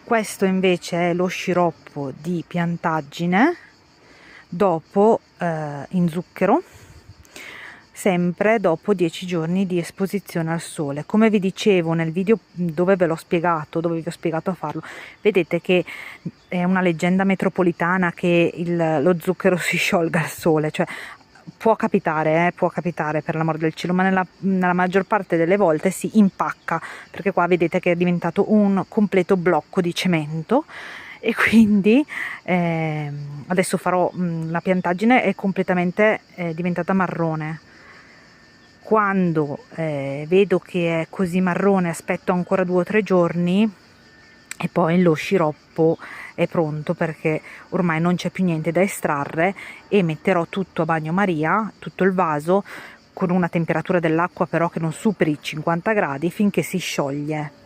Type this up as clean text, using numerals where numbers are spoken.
Questo invece è lo sciroppo di piantaggine dopo in zucchero, sempre dopo 10 giorni di esposizione al sole. Come vi dicevo nel video dove vi ho spiegato a farlo, vedete che è una leggenda metropolitana che lo zucchero si sciolga al sole, cioè può capitare per l'amor del cielo, ma nella maggior parte delle volte si impacca, perché qua vedete che è diventato un completo blocco di cemento. E quindi adesso farò la piantaggine è completamente diventata marrone. Quando vedo che è così marrone aspetto ancora 2 o 3 giorni e poi lo sciroppo è pronto, perché ormai non c'è più niente da estrarre, e metterò tutto a bagnomaria, tutto il vaso, con una temperatura dell'acqua però che non superi i 50 gradi, finché si scioglie.